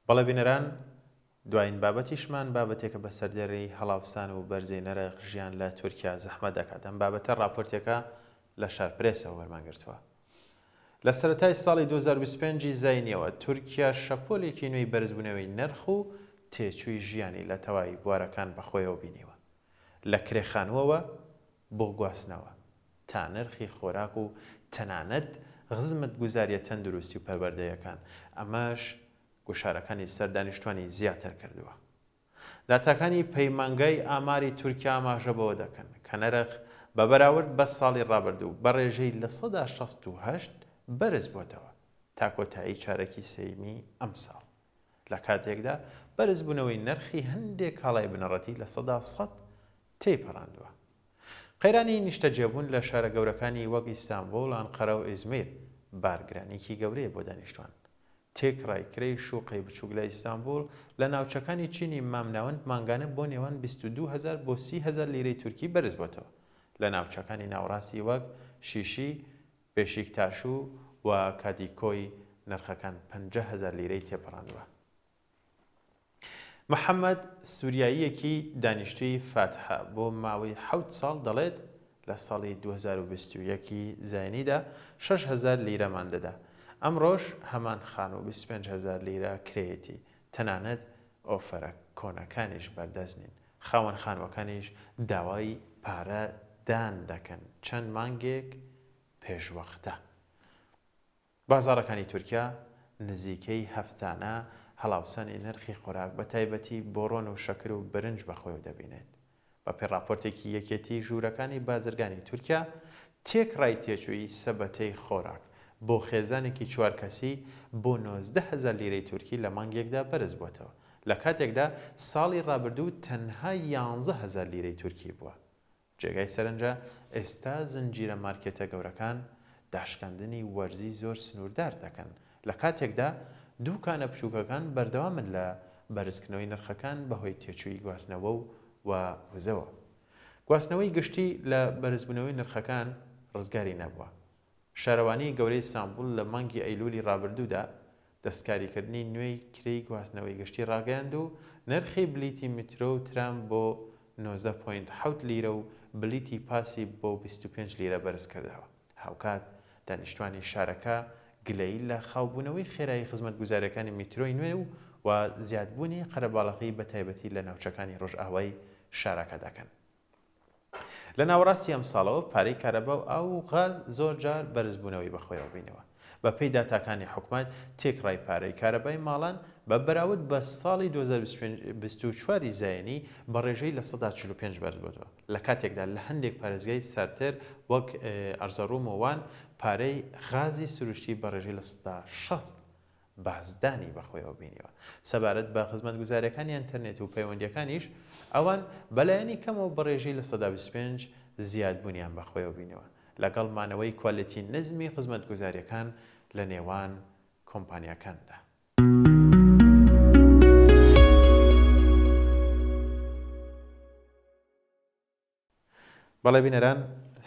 بەڵێ بینەران دوایین بابەتیشمان بابەتێکە بە سەردەڕی هەڵاوستان و بەرزەی نەرخ ژیان لە تورکیا زەحمەت دەکات. ئەم بابەتە راپۆرتێکە لە شارپرێسەوە وەرمانگرتووە. لە سەرەتای ساڵی 2025 زاینیەوە تورکیا شەپۆلێکی نوێی بەرزبوونەوەی نرخ و تێچووی ژیانی لە تەواوی بوارەکان بەخۆیەوە بینیوە، لە کرێخانووەوە بۆ گواستنەوە تا نرخی خۆراک و تەنانەت خزمەت گوزاریە تەندروستی و پەروەردەیەکان. ئەمەش گوشارەکانی سەر دانیشتوانی زیاتر کردووە. داتاکانی پەیمانگای ئاماری تورکیا ئاماژە بەوە دەکەن کە نرخ بە بەراورد بە ساڵی ڕابردوو بە ڕێژەی لە 68 بەرز بۆتەوە تا کۆتایی چارەکی سەیمی ئەم ساڵ، لە کاتێکدا بەرزبوونەوەی نرخی هەندێک کاڵای بنەڕەتی لە 100 تێپەڕاندووە. قەیرانی نیشتەجێبوون لە شارە گەورەکانی وەک ئیستانبول، ئەنقەرە و ئیزمیر بارگرانێکی گەورەیە بۆ دانیشتوان. تێکڕایکرەی شوقی بچووک لە ئیستانبول لە ناوچەکانی چینی مامناوەند مانگانە بۆ نێوان 22,000 بۆ 30,000 لیرەی تورکی بەرز بۆتەوە. لە ناوچەکانی ناوڕاستی وەک شیشی، بێشیکتاش و کادیکۆی نرخەکان 50,000 لیرەی تێپەڕاندووە. محەممەد سووریاییەکی دانیشتووی فاتحە بۆ ماوەی 7 ساڵ دەڵێت لە ساڵی 2021 زاینیدا 6,000 لیرەمان دەدا. ئەمڕۆژ هەمان خان و 25,000 لیرە کرێتی. تەنانەت ئۆفەرە کۆنەکانیش بەردەستنین. خاوەن خانوەکانیش داوای پارە دان دەکەن چەند مانگێک پێشوەختە. بازاڕەکانی تورکیا نزیکەی هەفتانە هەڵاوسانی نرخی خۆراک بە تایبەتی بۆڕۆن و شەکر و برنج بەخۆیەوە دەبینێت. بە پێڕاپۆرتێکی یەکێتی ژوورەکانی بازرگانی تورکیا تێکڕای تێچووی سەبەتەی خۆراک بۆ خێزانێکی 4 کەسی بۆ 19,000 لیرەی تورکی لە مانگێکدا بەرز بووەتەوە، لە کاتێکدا ساڵی ڕابردوو تەنها 11,000 لیرەی تورکی بووە. جێگای سەرنجە ئێستا زنجیرە مارکێتە گەورەکان داشکاندنی وەرزی زۆر سنووردار دەکەن، لە کاتێکدا دووکانە بچووکەکان بەردەوامن لە بەرزکردنەوەی نرخەکان بەهۆی تێچووی گواستنەوە و وزەوە. گواستنەوەی گشتی لە بەرزبوونەوەی نرخەکان ڕزگاری نەبووە. شارەوانی گەورەی ئیستانبول لە مانگی ئەیلولی ڕابردوودا دەستکاریکردنی نوێی کرێی گواستنەوەی گشتی ڕاگەیاند و نرخی بلیتی میترۆ و ترام بۆ 19.7 لیرە و بلیتی پاسی بۆ 25 لیرە بەرز کردەوە. هاوکات دانیشتوانی شارەکە گلەی لە خاوبوونەوەی خێرایی خزمەتگوزاریەکانی میترۆی نوێ و زیادبوونی قەرەباڵغی بە تایبەتی لە ناوچەکانی ڕۆژئاوای شارەکە دەکەن. لە ناوەڕاستی ئەم ساڵەوە پارەی کارەبا و ئاو و غاز زۆر جار بەرزبوونەوەی بەخۆیەوە بینەوە. بە پێی داتاکانی حکوومەت تێکڕای پارەی کارەبای ماڵان بە بەراورد بە ساڵی 2024 زاینی بە ڕێژەی لە 145 بەرز بووەوە، لە کاتێکدا لە هەندێک پارێزگای سارتر وەک ئەرزەڕوم و وان پارەی غازی سروشتی بە ڕێژەی لە 160 بازدانی بەخۆیەوە بینیوە. سەبارەت بە خزمەتگوزاریەکانی ئینتەرنێت و پەیوەندیەکانیش ئەوان بەلایەنی کەمەوە بە ڕێژەی لە 125 زیادبوونیان بەخۆیەوە بینەوە، لەگەڵ مانەوەی کوالیتی نزمی خزمەتگوزاریەکان لە نێوان کۆمپانیاکاندا. بەڵێ بینەران،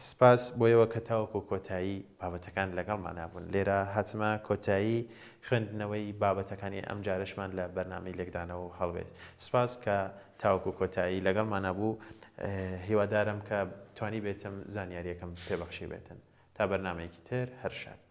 سپاس بۆیەوە کە تاوەکو کۆتایی بابەتەکان لەگەڵمان بوون. لێرە حتمما کۆتایی خوێندنەوەی بابەتەکانی ئەم جارشمان لە بەرنامەی لێکدانەوە و هەڵوێت. سپاس کە تاوەکو کۆتایی لەگەڵمان بوو. هیوادارم کە توانی بێتم زانیاریەکەم پێبەخشی بێتن. تا بەرنامەیەکی تر هەر شاد.